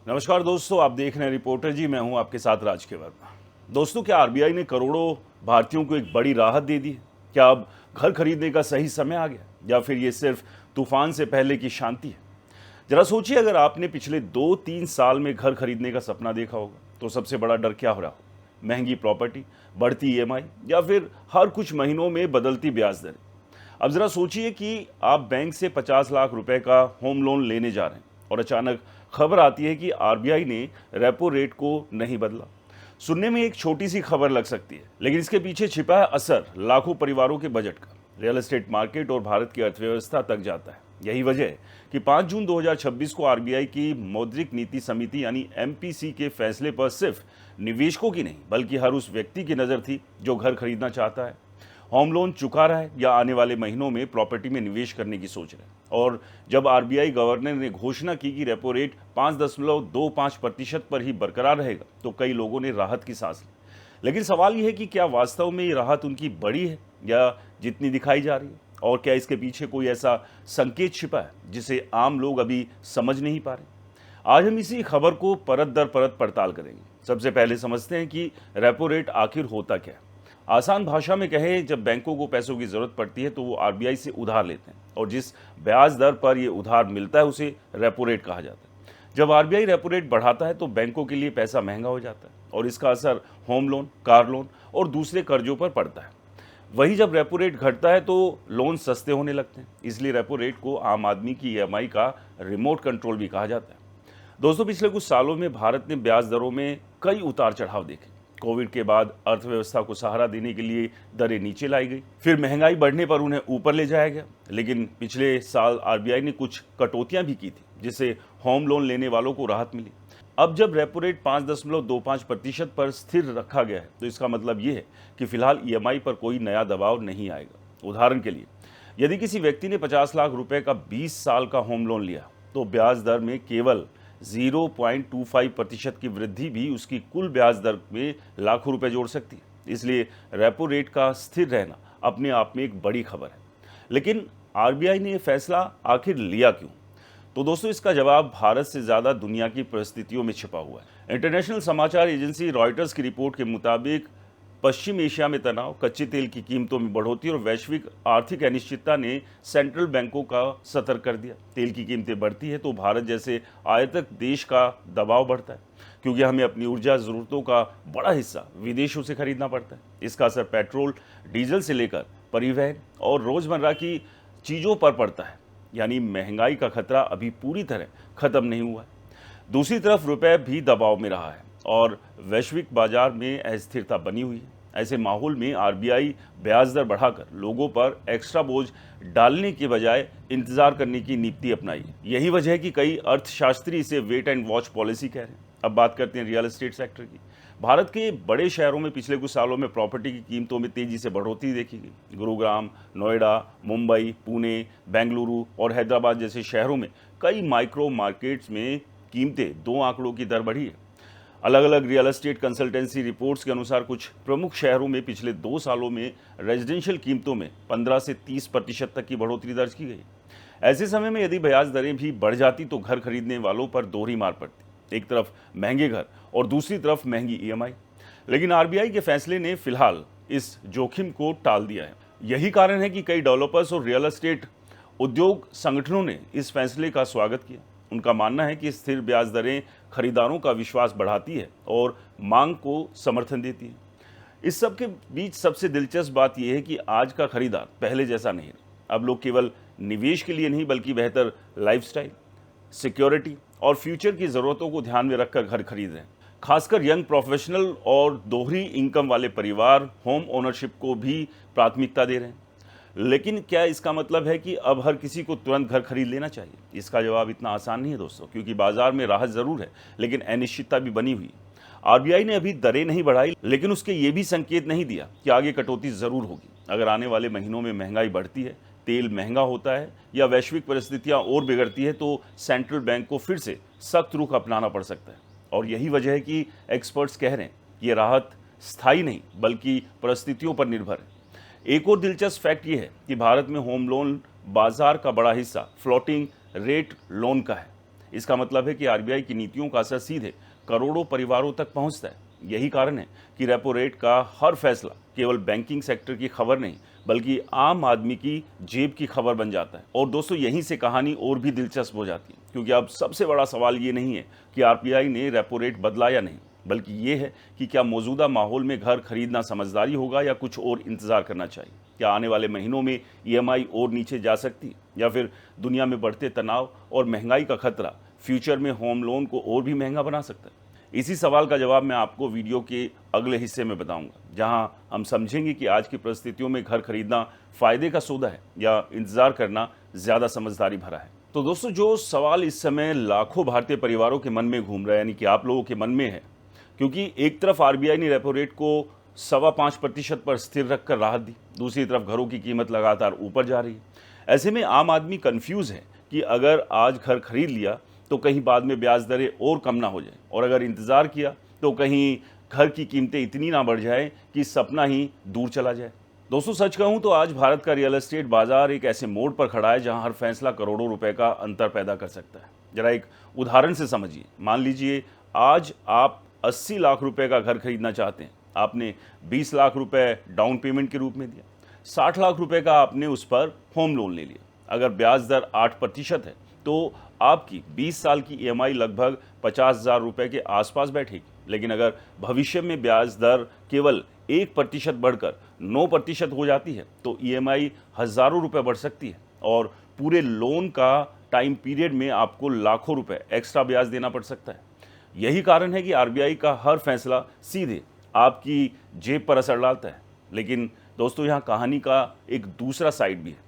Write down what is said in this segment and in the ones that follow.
नमस्कार दोस्तों, आप देख रहे हैं रिपोर्टर जी। मैं हूं आपके साथ राज के वर्मा। दोस्तों, क्या आरबीआई ने करोड़ों भारतीयों को एक बड़ी राहत दे दी है? क्या अब घर खरीदने का सही समय आ गया, या फिर ये सिर्फ तूफान से पहले की शांति है? जरा सोचिए, अगर आपने पिछले 2-3 साल में घर खरीदने का सपना देखा होगा तो सबसे बड़ा डर क्या हो रहा हो? महंगी प्रॉपर्टी, बढ़ती ईएमआई, या फिर हर कुछ महीनों में बदलती ब्याज दरें? अब जरा सोचिए कि आप बैंक से 50 लाख रुपए का होम लोन लेने जा रहे हैं और अचानक खबर आती है कि आरबीआई ने रेपो रेट को नहीं बदला। सुनने में एक छोटी सी खबर लग सकती है, लेकिन इसके पीछे छिपा है असर लाखों परिवारों के बजट का, रियल एस्टेट मार्केट और भारत की अर्थव्यवस्था तक जाता है। यही वजह है कि 5 जून 2026 को आरबीआई की मौद्रिक नीति समिति यानी एमपीसी के फैसले पर सिर्फ निवेशकों की नहीं बल्कि हर उस व्यक्ति की नज़र थी जो घर खरीदना चाहता है, होम लोन चुका रहा है, या आने वाले महीनों में प्रॉपर्टी में निवेश करने की सोच रहा है। और जब आरबीआई गवर्नर ने घोषणा की कि रेपो रेट 5.25% पर ही बरकरार रहेगा, तो कई लोगों ने राहत की सांस ली। लेकिन सवाल यह है कि क्या वास्तव में ये राहत उनकी बड़ी है या जितनी दिखाई जा रही है, और क्या इसके पीछे कोई ऐसा संकेत छिपा है जिसे आम लोग अभी समझ नहीं पा रहे? आज हम इसी खबर को परत दर परत पड़ताल करेंगे। सबसे पहले समझते हैं कि रेपो रेट आखिर होता क्या है। आसान भाषा में कहें, जब बैंकों को पैसों की जरूरत पड़ती है तो वो आरबीआई से उधार लेते हैं, और जिस ब्याज दर पर ये उधार मिलता है उसे रेपो रेट कहा जाता है। जब आरबीआई रेपो रेट बढ़ाता है तो बैंकों के लिए पैसा महंगा हो जाता है, और इसका असर होम लोन, कार लोन और दूसरे कर्जों पर पड़ता है। वही जब रेपो रेट घटता है तो लोन सस्ते होने लगते हैं, इसलिए रेपो रेट को आम आदमी की ईएमआई का रिमोट कंट्रोल भी कहा जाता है। दोस्तों, पिछले कुछ सालों में भारत ने ब्याज दरों में कई उतार चढ़ाव देखे। कोविड के बाद अर्थव्यवस्था को सहारा देने के लिए दरें नीचे लाई गई, फिर महंगाई बढ़ने पर उन्हें ऊपर ले जाया गया। लेकिन पिछले साल आरबीआई ने कुछ कटौतियां भी की थी, जिससे होम लोन लेने वालों को राहत मिली। अब जब रेपो रेट 5.25% पर स्थिर रखा गया है, तो इसका मतलब ये है कि फिलहाल ईएमआई पर कोई नया दबाव नहीं आएगा। उदाहरण के लिए, यदि किसी व्यक्ति ने 50 लाख रुपए का 20 साल का होम लोन लिया, तो ब्याज दर में केवल 0.25% की वृद्धि भी उसकी कुल ब्याज दर में लाखों रुपए जोड़ सकती है। इसलिए रेपो रेट का स्थिर रहना अपने आप में एक बड़ी खबर है। लेकिन आरबीआई ने यह फैसला आखिर लिया क्यों? तो दोस्तों, इसका जवाब भारत से ज़्यादा दुनिया की परिस्थितियों में छिपा हुआ है। इंटरनेशनल समाचार एजेंसी रॉयटर्स की रिपोर्ट के मुताबिक पश्चिम एशिया में तनाव, कच्चे तेल की कीमतों में बढ़ोतरी और वैश्विक आर्थिक अनिश्चितता ने सेंट्रल बैंकों का सतर्क कर दिया। तेल की कीमतें बढ़ती है तो भारत जैसे आयातक देश का दबाव बढ़ता है, क्योंकि हमें अपनी ऊर्जा ज़रूरतों का बड़ा हिस्सा विदेशों से खरीदना पड़ता है। इसका असर पेट्रोल, डीजल से लेकर परिवहन और रोज़मर्रा की चीज़ों पर पड़ता है। यानी महंगाई का खतरा अभी पूरी तरह खत्म नहीं हुआ है। दूसरी तरफ रुपए भी दबाव में रहा है और वैश्विक बाजार में अस्थिरता बनी हुई है। ऐसे माहौल में आरबीआई ब्याज दर बढ़ाकर लोगों पर एक्स्ट्रा बोझ डालने के बजाय इंतजार करने की नीति अपनाई है। यही वजह है कि कई अर्थशास्त्री इसे वेट एंड वॉच पॉलिसी कह रहे हैं। अब बात करते हैं रियल एस्टेट सेक्टर की। भारत के बड़े शहरों में पिछले कुछ सालों में प्रॉपर्टी की कीमतों में तेजी से बढ़ोतरी देखी गई। गुरुग्राम, नोएडा, मुंबई, पुणे, बेंगलुरु और हैदराबाद जैसे शहरों में कई माइक्रो मार्केट्स में कीमतें 2 आंकड़ों की दर बढ़ी है। अलग अलग रियल एस्टेट कंसल्टेंसी रिपोर्ट्स के अनुसार कुछ प्रमुख शहरों में पिछले 2 सालों में रेजिडेंशियल कीमतों में 15 से 30% तक की बढ़ोतरी दर्ज की गई। ऐसे समय में यदि ब्याज दरें भी बढ़ जाती तो घर खरीदने वालों पर दोहरी मार पड़ती, एक तरफ महंगे घर और दूसरी तरफ महंगी ईएमआई। लेकिन आरबीआई के फैसले ने फिलहाल इस जोखिम को टाल दिया है। यही कारण है कि कई डेवलपर्स और रियल एस्टेट उद्योग संगठनों ने इस फैसले का स्वागत किया। उनका मानना है कि स्थिर ब्याज दरें खरीदारों का विश्वास बढ़ाती है और मांग को समर्थन देती है। इस सब के बीच सबसे दिलचस्प बात यह है कि आज का खरीदार पहले जैसा नहीं है। अब लोग केवल निवेश के लिए नहीं बल्कि बेहतर लाइफस्टाइल, सिक्योरिटी और फ्यूचर की ज़रूरतों को ध्यान में रखकर घर खरीद रहे हैं। खासकर यंग प्रोफेशनल और दोहरी इनकम वाले परिवार होम ओनरशिप को भी प्राथमिकता दे रहे हैं। लेकिन क्या इसका मतलब है कि अब हर किसी को तुरंत घर खरीद लेना चाहिए? इसका जवाब इतना आसान नहीं है दोस्तों, क्योंकि बाजार में राहत ज़रूर है लेकिन अनिश्चितता भी बनी हुई है। आरबीआई ने अभी दरें नहीं बढ़ाई, लेकिन उसके ये भी संकेत नहीं दिया कि आगे कटौती ज़रूर होगी। अगर आने वाले महीनों में महंगाई बढ़ती है, तेल महंगा होता है या वैश्विक परिस्थितियां और बिगड़ती है तो सेंट्रल बैंक को फिर से सख्त रुख अपनाना पड़ सकता है। और यही वजह है कि एक्सपर्ट्स कह रहे हैं कि ये राहत स्थायी नहीं बल्कि परिस्थितियों पर निर्भर है। एक और दिलचस्प फैक्ट ये है कि भारत में होम लोन बाजार का बड़ा हिस्सा फ्लोटिंग रेट लोन का है। इसका मतलब है कि आरबीआई की नीतियों का असर सीधे करोड़ों परिवारों तक पहुंचता है। यही कारण है कि रेपो रेट का हर फैसला केवल बैंकिंग सेक्टर की खबर नहीं बल्कि आम आदमी की जेब की खबर बन जाता है। और दोस्तों, यहीं से कहानी और भी दिलचस्प हो जाती है, क्योंकि अब सबसे बड़ा सवाल ये नहीं है कि आरबीआई ने रेपो रेट बदला या नहीं, बल्कि ये है कि क्या मौजूदा माहौल में घर खरीदना समझदारी होगा या कुछ और इंतजार करना चाहिए। क्या आने वाले महीनों में ईएमआई और नीचे जा सकती है, या फिर दुनिया में बढ़ते तनाव और महंगाई का खतरा फ्यूचर में होम लोन को और भी महंगा बना सकता है। इसी सवाल का जवाब मैं आपको वीडियो के अगले हिस्से में बताऊंगा, जहां हम समझेंगे कि आज की परिस्थितियों में घर खरीदना फायदे का सौदा है या इंतजार करना ज्यादा समझदारी भरा है। तो दोस्तों, जो सवाल इस समय लाखों भारतीय परिवारों के मन में घूम रहा है, यानी कि आप लोगों के मन में है, क्योंकि एक तरफ आरबीआई ने रेपो रेट को 5.25% पर स्थिर रखकर राहत दी, दूसरी तरफ घरों की कीमत लगातार ऊपर जा रही है। ऐसे में आम आदमी कंफ्यूज है कि अगर आज घर खरीद लिया तो कहीं बाद में ब्याज दरें और कम ना हो जाए, और अगर इंतज़ार किया तो कहीं घर की कीमतें इतनी ना बढ़ जाए कि सपना ही दूर चला जाए। दोस्तों, सच कहूँ तो आज भारत का रियल एस्टेट बाजार एक ऐसे मोड़ पर खड़ा है जहां हर फैसला करोड़ों रुपए का अंतर पैदा कर सकता है। जरा एक उदाहरण से समझिए। मान लीजिए आज आप 80 लाख रुपए का घर खरीदना चाहते हैं। आपने 20 लाख रुपए डाउन पेमेंट के रूप में दिया, 60 लाख रुपए का आपने उस पर होम लोन ले लिया। अगर ब्याज दर 8% है तो आपकी 20 साल की ईएमआई लगभग 50,000 रुपए के आसपास बैठेगी। लेकिन अगर भविष्य में ब्याज दर केवल 1% बढ़कर 9% हो जाती है तो ईएमआई हजारों रुपए बढ़ सकती है, और पूरे लोन का टाइम पीरियड में आपको लाखों रुपए एक्स्ट्रा ब्याज देना पड़ सकता है। यही कारण है कि आरबीआई का हर फैसला सीधे आपकी जेब पर असर डालता है। लेकिन दोस्तों, यहाँ कहानी का एक दूसरा साइड भी है।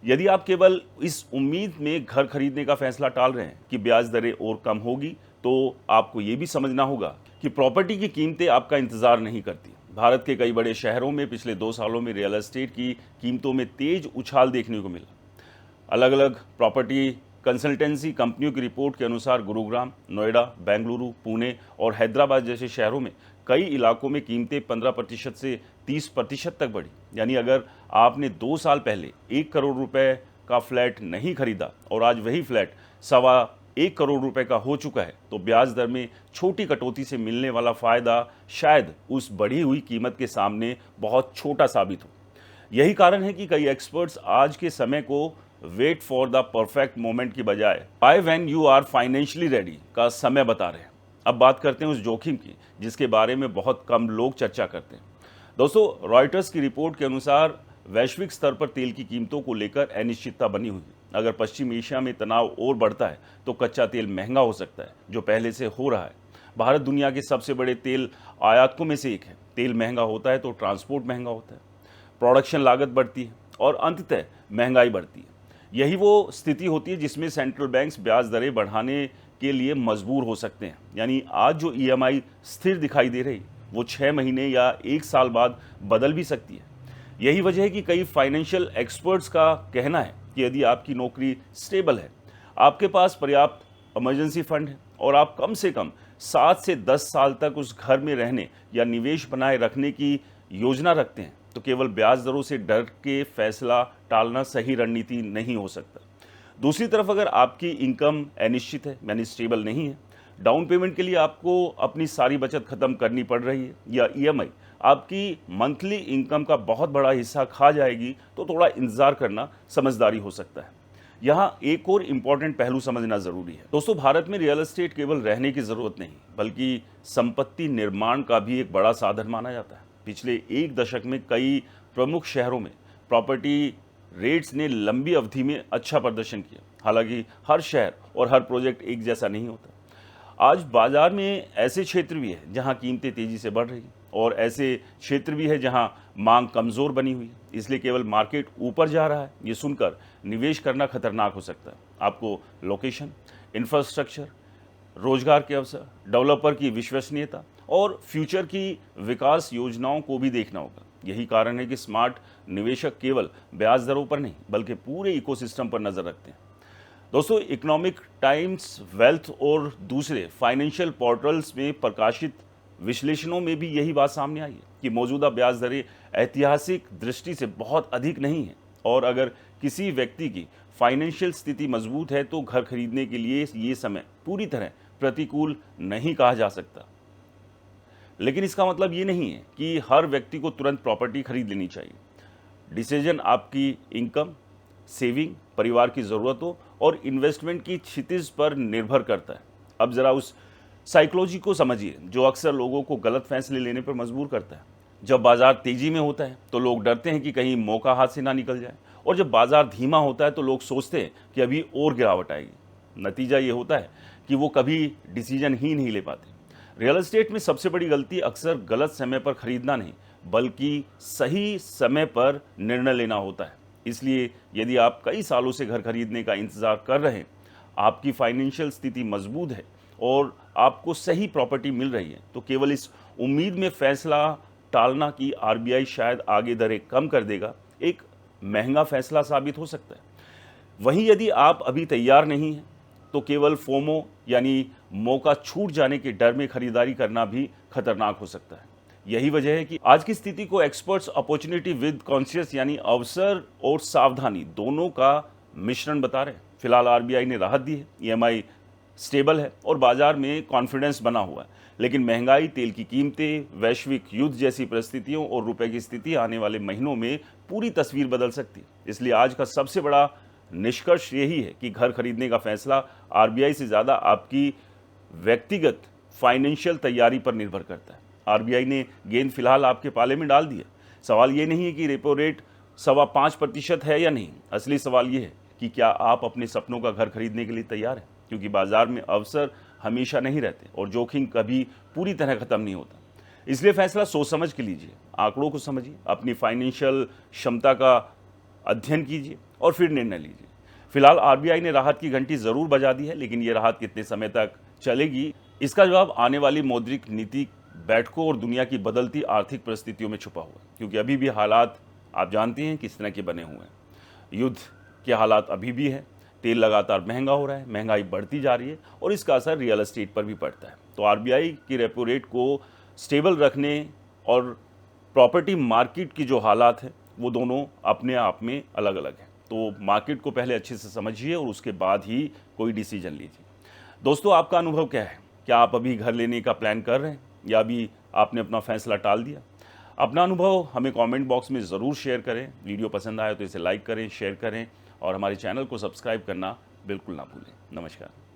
यदि आप केवल इस उम्मीद में घर खरीदने का फैसला टाल रहे हैं कि ब्याज दरें और कम होगी, तो आपको ये भी समझना होगा कि प्रॉपर्टी की कीमतें आपका इंतजार नहीं करती। भारत के कई बड़े शहरों में पिछले 2 सालों में रियल एस्टेट की कीमतों में तेज उछाल देखने को मिला। अलग अलग प्रॉपर्टी कंसल्टेंसी कंपनियों की रिपोर्ट के अनुसार गुरुग्राम, नोएडा, बेंगलुरु, पुणे और हैदराबाद जैसे शहरों में कई इलाकों में कीमतें 15% से 30% तक बढ़ी। यानी अगर आपने 2 साल पहले 1 करोड़ रुपए का फ्लैट नहीं खरीदा और आज वही फ्लैट 1.25 करोड़ रुपए का हो चुका है, तो ब्याज दर में छोटी कटौती से मिलने वाला फायदा शायद उस बढ़ी हुई कीमत के सामने बहुत छोटा साबित हो। यही कारण है कि कई एक्सपर्ट्स आज के समय को wait for the perfect moment की बजाय by when you are financially ready का समय बता रहे हैं। अब बात करते हैं उस जोखिम की जिसके बारे में बहुत कम लोग चर्चा करते हैं। दोस्तों, रॉयटर्स की रिपोर्ट के अनुसार वैश्विक स्तर पर तेल की कीमतों को लेकर अनिश्चितता बनी हुई है। अगर पश्चिम एशिया में तनाव और बढ़ता है तो कच्चा तेल महंगा हो सकता है, जो पहले से हो रहा है। भारत दुनिया के सबसे बड़े तेल आयातकों में से एक है। तेल महंगा होता है तो ट्रांसपोर्ट महंगा होता है, प्रोडक्शन लागत बढ़ती है और अंततः महंगाई बढ़ती है। यही वो स्थिति होती है जिसमें सेंट्रल बैंक्स ब्याज दरें बढ़ाने के लिए मजबूर हो सकते हैं। यानी आज जो ईएमआई स्थिर दिखाई दे रही वो 6 महीने या 1 साल बाद बदल भी सकती है। यही वजह है कि कई फाइनेंशियल एक्सपर्ट्स का कहना है कि यदि आपकी नौकरी स्टेबल है, आपके पास पर्याप्त इमरजेंसी फंड है और आप कम से कम 7 से 10 साल तक उस घर में रहने या निवेश बनाए रखने की योजना रखते हैं, तो केवल ब्याज दरों से डर के फैसला टालना सही रणनीति नहीं हो सकता। दूसरी तरफ अगर आपकी इनकम अनिश्चित है, यानी स्टेबल नहीं है, डाउन पेमेंट के लिए आपको अपनी सारी बचत खत्म करनी पड़ रही है, या ईएमआई आपकी मंथली इनकम का बहुत बड़ा हिस्सा खा जाएगी, तो थोड़ा इंतजार करना समझदारी हो सकता है। यहाँ एक और इम्पॉर्टेंट पहलू समझना जरूरी है। दोस्तों, भारत में रियल एस्टेट केवल रहने की जरूरत नहीं बल्कि संपत्ति निर्माण का भी एक बड़ा साधन माना जाता है। पिछले 1 दशक में कई प्रमुख शहरों में प्रॉपर्टी रेट्स ने लंबी अवधि में अच्छा प्रदर्शन किया। हालांकि हर शहर और हर प्रोजेक्ट एक जैसा नहीं होता। आज बाजार में ऐसे क्षेत्र भी है जहां कीमतें तेजी से बढ़ रही हैं, और ऐसे क्षेत्र भी है जहां मांग कमजोर बनी हुई है। इसलिए केवल मार्केट ऊपर जा रहा है ये सुनकर निवेश करना खतरनाक हो सकता है। आपको लोकेशन, इंफ्रास्ट्रक्चर, रोजगार के अवसर, डेवलपर की विश्वसनीयता और फ्यूचर की विकास योजनाओं को भी देखना होगा। यही कारण है कि स्मार्ट निवेशक केवल ब्याज दरों पर नहीं बल्कि पूरे इकोसिस्टम पर नजर रखते हैं। दोस्तों, इकोनॉमिक टाइम्स, वेल्थ और दूसरे फाइनेंशियल पोर्टल्स में प्रकाशित विश्लेषणों में भी यही बात सामने आई है कि मौजूदा ब्याज दरें ऐतिहासिक दृष्टि से बहुत अधिक नहीं है, और अगर किसी व्यक्ति की फाइनेंशियल स्थिति मजबूत है तो घर खरीदने के लिए ये समय पूरी तरह प्रतिकूल नहीं कहा जा सकता। लेकिन इसका मतलब ये नहीं है कि हर व्यक्ति को तुरंत प्रॉपर्टी खरीद लेनी चाहिए। डिसीजन आपकी इनकम, सेविंग, परिवार की ज़रूरतों और इन्वेस्टमेंट की क्षितिज पर निर्भर करता है। अब ज़रा उस साइकोलॉजी को समझिए जो अक्सर लोगों को गलत फैसले लेने पर मजबूर करता है। जब बाजार तेजी में होता है तो लोग डरते हैं कि कहीं मौका हाथ से ना निकल जाए, और जब बाजार धीमा होता है तो लोग सोचते हैं कि अभी और गिरावट आएगी। नतीजा ये होता है कि वो कभी डिसीजन ही नहीं ले पाते। रियल एस्टेट में सबसे बड़ी गलती अक्सर गलत समय पर खरीदना नहीं, बल्कि सही समय पर निर्णय लेना होता है। इसलिए यदि आप कई सालों से घर खरीदने का इंतजार कर रहे हैं, आपकी फाइनेंशियल स्थिति मजबूत है और आपको सही प्रॉपर्टी मिल रही है, तो केवल इस उम्मीद में फैसला टालना कि आरबीआई शायद आगे दरें कम कर देगा, एक महंगा फैसला साबित हो सकता है। वहीं यदि आप अभी तैयार नहीं हैं, तो केवल फोमो यानी मौका छूट जाने के डर में खरीदारी करना भी खतरनाक हो सकता है। यही वजह है कि आज की स्थिति को एक्सपर्ट्स अपॉर्चुनिटी विद कॉन्शियस यानी अवसर और सावधानी दोनों का मिश्रण बता रहे हैं। फिलहाल आरबीआई ने राहत दी है, ईएमआई स्टेबल है और बाजार में कॉन्फिडेंस बना हुआ है। लेकिन महंगाई, तेल की कीमतें, वैश्विक युद्ध जैसी परिस्थितियों और रुपए की स्थिति आने वाले महीनों में पूरी तस्वीर बदल सकती है। इसलिए आज का सबसे बड़ा निष्कर्ष यही है कि घर खरीदने का फैसला आरबीआई से ज़्यादा आपकी व्यक्तिगत फाइनेंशियल तैयारी पर निर्भर करता है। आरबीआई ने गेंद फिलहाल आपके पाले में डाल दिया। सवाल ये नहीं है कि रेपो रेट 5.25% है या नहीं, असली सवाल ये है कि क्या आप अपने सपनों का घर खरीदने के लिए तैयार हैं, क्योंकि बाजार में अवसर हमेशा नहीं रहते और जोखिम कभी पूरी तरह खत्म नहीं होता। इसलिए फैसला सोच समझ के लीजिए, आंकड़ों को समझिए, अपनी फाइनेंशियल क्षमता का अध्ययन कीजिए और फिर निर्णय लीजिए। फिलहाल आरबीआई ने राहत की घंटी जरूर बजा दी है, लेकिन ये राहत कितने समय तक चलेगी, इसका जवाब आने वाली मौद्रिक नीति बैठकों और दुनिया की बदलती आर्थिक परिस्थितियों में छुपा हुआ है। क्योंकि अभी भी हालात आप जानते हैं किस तरह के बने हुए हैं। युद्ध के हालात अभी भी हैं, तेल लगातार महंगा हो रहा है, महंगाई बढ़ती जा रही है और इसका असर रियल एस्टेट पर भी पड़ता है। तो आरबीआई की रेपो रेट को स्टेबल रखने और प्रॉपर्टी मार्केट की जो हालात है वो दोनों अपने आप में अलग अलग हैं। तो मार्केट को पहले अच्छे से समझिए और उसके बाद ही कोई डिसीजन लीजिए। दोस्तों, आपका अनुभव क्या है? क्या आप अभी घर लेने का प्लान कर रहे हैं या अभी आपने अपना फैसला टाल दिया? अपना अनुभव हमें कमेंट बॉक्स में ज़रूर शेयर करें। वीडियो पसंद आए तो इसे लाइक करें, शेयर करें और हमारे चैनल को सब्सक्राइब करना बिल्कुल ना भूलें। नमस्कार।